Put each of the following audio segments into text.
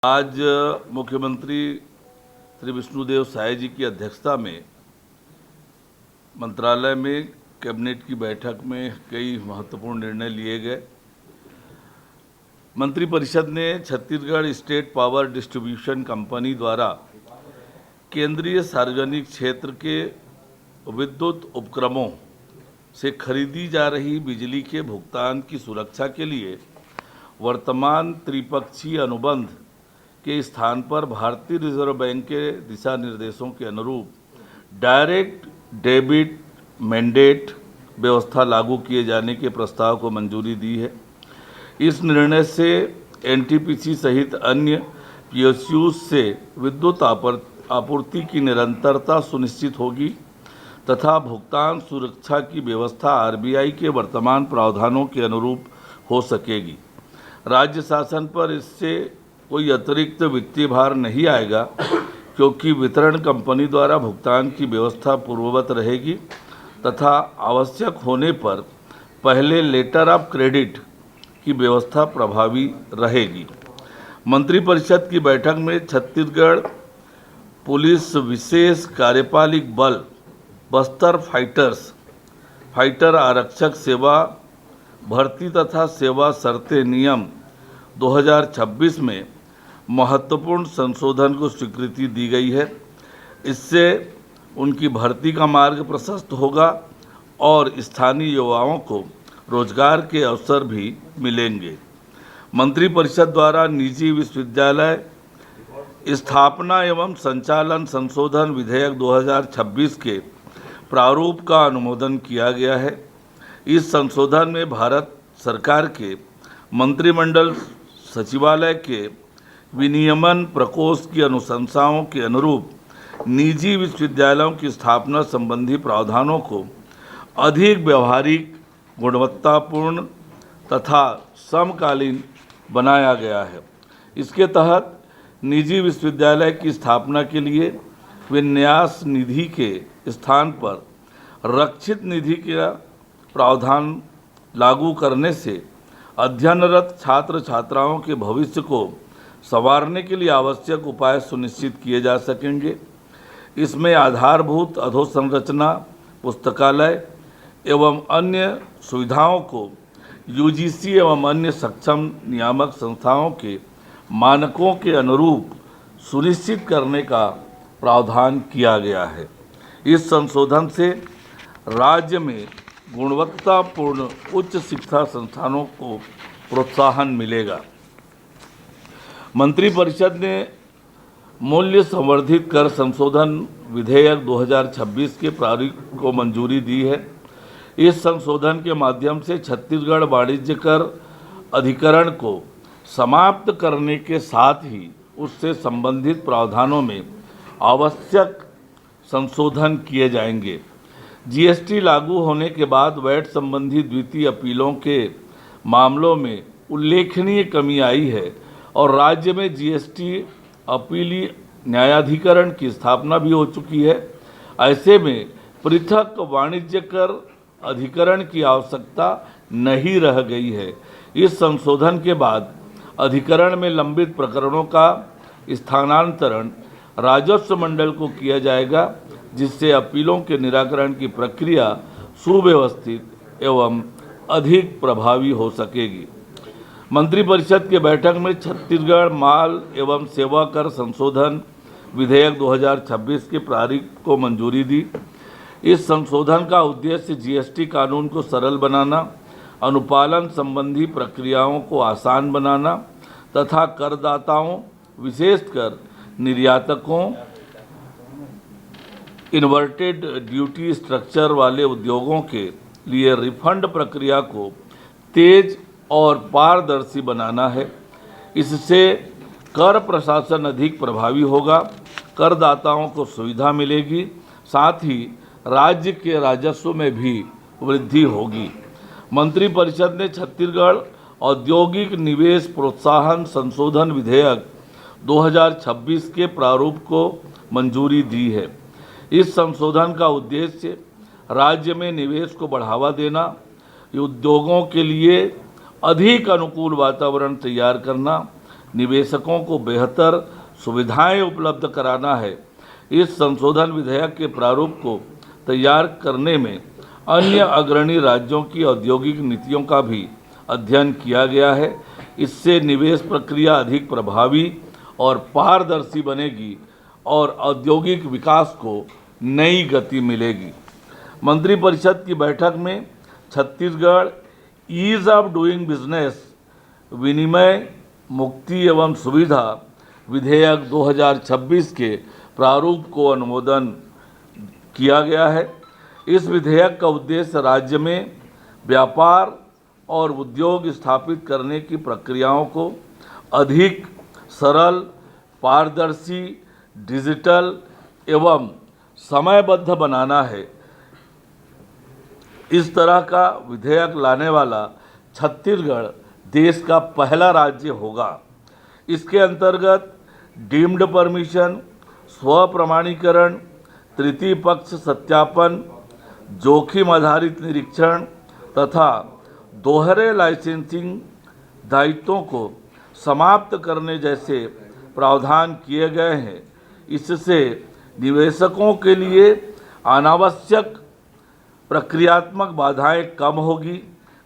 आज मुख्यमंत्री श्री विष्णुदेव साय जी की अध्यक्षता में मंत्रालय में कैबिनेट की बैठक में कई महत्वपूर्ण निर्णय लिए गए। मंत्रिपरिषद ने Chhattisgarh state power distribution company द्वारा केंद्रीय सार्वजनिक क्षेत्र के विद्युत उपक्रमों से खरीदी जा रही बिजली के भुगतान की सुरक्षा के लिए वर्तमान त्रिपक्षीय अनुबंध के स्थान पर भारतीय रिजर्व बैंक के दिशा निर्देशों के अनुरूप डायरेक्ट डेबिट मैंडेट व्यवस्था लागू किए जाने के प्रस्ताव को मंजूरी दी है। इस निर्णय से एनटीपीसी सहित अन्य पीएसयूज से विद्युत आपूर्ति की निरंतरता सुनिश्चित होगी तथा भुगतान सुरक्षा की व्यवस्था आरबीआई के वर्तमान प्रावधानों के अनुरूप हो सकेगी। राज्य शासन पर इससे कोई अतिरिक्त वित्तीय भार नहीं आएगा क्योंकि वितरण कंपनी द्वारा भुगतान की व्यवस्था पूर्ववत रहेगी तथा आवश्यक होने पर पहले लेटर ऑफ क्रेडिट की व्यवस्था प्रभावी रहेगी। मंत्रिपरिषद की बैठक में छत्तीसगढ़ पुलिस विशेष कार्यपालिक बल बस्तर फाइटर आरक्षक सेवा भर्ती तथा सेवा शर्तें नियम 2026 में महत्वपूर्ण संशोधन को स्वीकृति दी गई है। इससे उनकी भर्ती का मार्ग प्रशस्त होगा और स्थानीय युवाओं को रोजगार के अवसर भी मिलेंगे। मंत्रिपरिषद द्वारा निजी विश्वविद्यालय स्थापना एवं संचालन संशोधन विधेयक 2026 के प्रारूप का अनुमोदन किया गया है। इस संशोधन में भारत सरकार के मंत्रिमंडल सचिवालय के विनियमन प्रकोष्ठ की अनुशंसाओं के अनुरूप निजी विश्वविद्यालयों की स्थापना संबंधी प्रावधानों को अधिक व्यवहारिक, गुणवत्तापूर्ण तथा समकालीन बनाया गया है। इसके तहत निजी विश्वविद्यालय की स्थापना के लिए विन्यास निधि के स्थान पर रक्षित निधि का प्रावधान लागू करने से अध्ययनरत छात्र छात्राओं के भविष्य को संवारने के लिए आवश्यक उपाय सुनिश्चित किए जा सकेंगे। इसमें आधारभूत अधोसंरचना, पुस्तकालय एवं अन्य सुविधाओं को यूजीसी एवं अन्य सक्षम नियामक संस्थाओं के मानकों के अनुरूप सुनिश्चित करने का प्रावधान किया गया है। इस संशोधन से राज्य में गुणवत्तापूर्ण उच्च शिक्षा संस्थानों को प्रोत्साहन मिलेगा। मंत्रिपरिषद ने मूल्य संवर्धित कर संशोधन विधेयक 2026 के प्रारूप को मंजूरी दी है। इस संशोधन के माध्यम से छत्तीसगढ़ वाणिज्य कर अधिकरण को समाप्त करने के साथ ही उससे संबंधित प्रावधानों में आवश्यक संशोधन किए जाएंगे। जीएसटी लागू होने के बाद वैट संबंधी द्वितीय अपीलों के मामलों में उल्लेखनीय कमी आई है और राज्य में जीएसटी अपीली न्यायाधिकरण की स्थापना भी हो चुकी है। ऐसे में पृथक वाणिज्य कर अधिकरण की आवश्यकता नहीं रह गई है। इस संशोधन के बाद अधिकरण में लंबित प्रकरणों का स्थानांतरण राजस्व मंडल को किया जाएगा, जिससे अपीलों के निराकरण की प्रक्रिया सुव्यवस्थित एवं अधिक प्रभावी हो सकेगी। मंत्रिपरिषद के बैठक में छत्तीसगढ़ माल एवं सेवा कर संशोधन विधेयक 2026 के प्रारूप को मंजूरी दी। इस संशोधन का उद्देश्य जीएसटी कानून को सरल बनाना, अनुपालन संबंधी प्रक्रियाओं को आसान बनाना तथा करदाताओं, विशेषकर निर्यातकों, इन्वर्टेड ड्यूटी स्ट्रक्चर वाले उद्योगों के लिए रिफंड प्रक्रिया को तेज और पारदर्शी बनाना है। इससे कर प्रशासन अधिक प्रभावी होगा, करदाताओं को सुविधा मिलेगी, साथ ही राज्य के राजस्व में भी वृद्धि होगी। मंत्रिपरिषद ने छत्तीसगढ़ औद्योगिक निवेश प्रोत्साहन संशोधन विधेयक 2026 के प्रारूप को मंजूरी दी है। इस संशोधन का उद्देश्य राज्य में निवेश को बढ़ावा देना, उद्योगों के लिए अधिक अनुकूल वातावरण तैयार करना, निवेशकों को बेहतर सुविधाएं उपलब्ध कराना है। इस संशोधन विधेयक के प्रारूप को तैयार करने में अन्य अग्रणी राज्यों की औद्योगिक नीतियों का भी अध्ययन किया गया है। इससे निवेश प्रक्रिया अधिक प्रभावी और पारदर्शी बनेगी और औद्योगिक विकास को नई गति मिलेगी। मंत्रिपरिषद की बैठक में Chhattisgarh ease of doing business विनिमय मुक्ति एवं सुविधा विधेयक 2026 के प्रारूप को अनुमोदन किया गया है। इस विधेयक का उद्देश्य राज्य में व्यापार और उद्योग स्थापित करने की प्रक्रियाओं को अधिक सरल, पारदर्शी, डिजिटल एवं समयबद्ध बनाना है। इस तरह का विधेयक लाने वाला छत्तीसगढ़ देश का पहला राज्य होगा। इसके अंतर्गत डीम्ड परमिशन, स्व प्रमाणीकरण, तृतीय पक्ष सत्यापन, जोखिम आधारित निरीक्षण तथा दोहरे लाइसेंसिंग दायित्वों को समाप्त करने जैसे प्रावधान किए गए हैं। इससे निवेशकों के लिए अनावश्यक प्रक्रियात्मक बाधाएं कम होगी,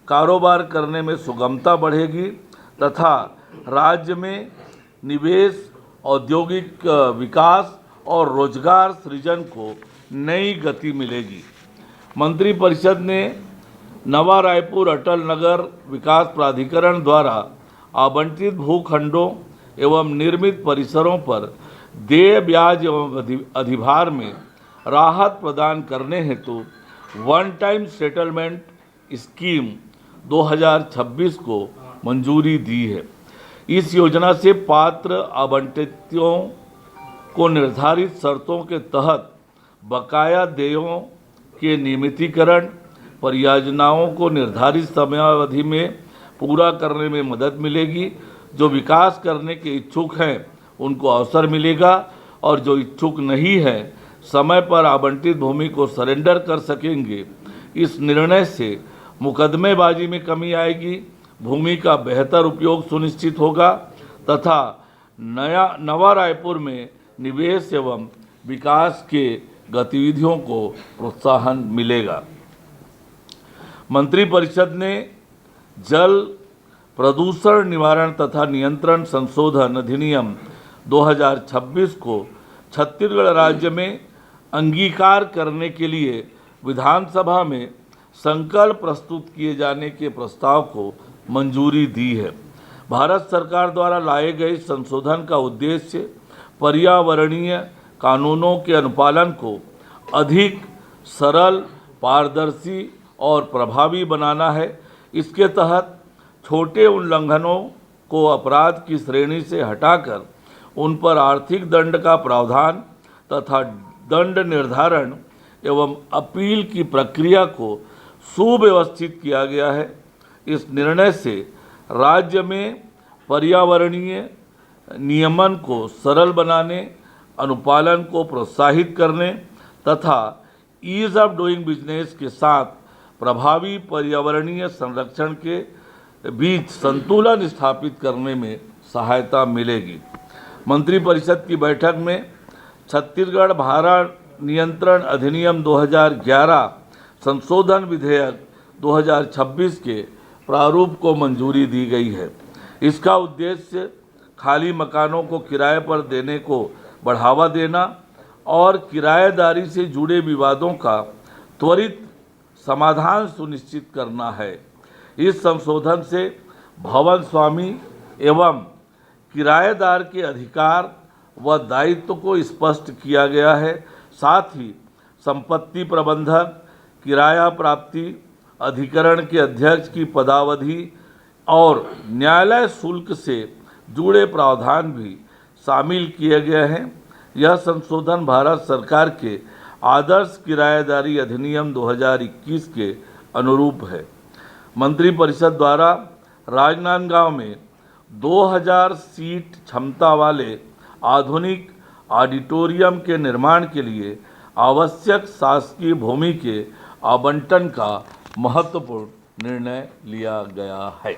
कारोबार करने में सुगमता बढ़ेगी तथा राज्य में निवेश, औद्योगिक विकास और रोजगार सृजन को नई गति मिलेगी। मंत्रिपरिषद ने नवा रायपुर अटल नगर विकास प्राधिकरण द्वारा आवंटित भूखंडों एवं निर्मित परिसरों पर देय ब्याज एवं अधिभार में राहत प्रदान करने हेतु वन टाइम सेटलमेंट स्कीम 2026 को मंजूरी दी है। इस योजना से पात्र आवंटितों को निर्धारित शर्तों के तहत बकाया देयों के नियमितीकरण, परियोजनाओं को निर्धारित समयावधि में पूरा करने में मदद मिलेगी। जो विकास करने के इच्छुक हैं उनको अवसर मिलेगा और जो इच्छुक नहीं हैं समय पर आवंटित भूमि को सरेंडर कर सकेंगे। इस निर्णय से मुकदमेबाजी में कमी आएगी, भूमि का बेहतर उपयोग सुनिश्चित होगा तथा नवा रायपुर में निवेश एवं विकास के गतिविधियों को प्रोत्साहन मिलेगा। मंत्रिपरिषद ने जल प्रदूषण निवारण तथा नियंत्रण संशोधन अधिनियम 2026 को छत्तीसगढ़ राज्य में अंगीकार करने के लिए विधानसभा में संकल्प प्रस्तुत किए जाने के प्रस्ताव को मंजूरी दी है। भारत सरकार द्वारा लाए गए संशोधन का उद्देश्य पर्यावरणीय कानूनों के अनुपालन को अधिक सरल, पारदर्शी और प्रभावी बनाना है। इसके तहत छोटे उल्लंघनों को अपराध की श्रेणी से हटाकर उन पर आर्थिक दंड का प्रावधान तथा दंड निर्धारण एवं अपील की प्रक्रिया को सुव्यवस्थित किया गया है। इस निर्णय से राज्य में पर्यावरणीय नियमन को सरल बनाने, अनुपालन को प्रोत्साहित करने तथा ईज ऑफ डूइंग बिजनेस के साथ प्रभावी पर्यावरणीय संरक्षण के बीच संतुलन स्थापित करने में सहायता मिलेगी। मंत्रिपरिषद की बैठक में छत्तीसगढ़ भाड़ा नियंत्रण अधिनियम 2011 संशोधन विधेयक 2026 के प्रारूप को मंजूरी दी गई है। इसका उद्देश्य खाली मकानों को किराए पर देने को बढ़ावा देना और किराएदारी से जुड़े विवादों का त्वरित समाधान सुनिश्चित करना है। इस संशोधन से भवन स्वामी एवं किराएदार के अधिकार व दायित्व को स्पष्ट किया गया है। साथ ही संपत्ति प्रबंधक, किराया प्राप्ति अधिकरण के अध्यक्ष की पदावधि और न्यायालय शुल्क से जुड़े प्रावधान भी शामिल किए गए हैं। यह संशोधन भारत सरकार के आदर्श किराएदारी अधिनियम 2021 के अनुरूप है। मंत्रिपरिषद द्वारा राजनांदगांव में 2000 सीट क्षमता वाले आधुनिक ऑडिटोरियम के निर्माण के लिए आवश्यक शासकीय भूमि के आवंटन का महत्वपूर्ण निर्णय लिया गया है।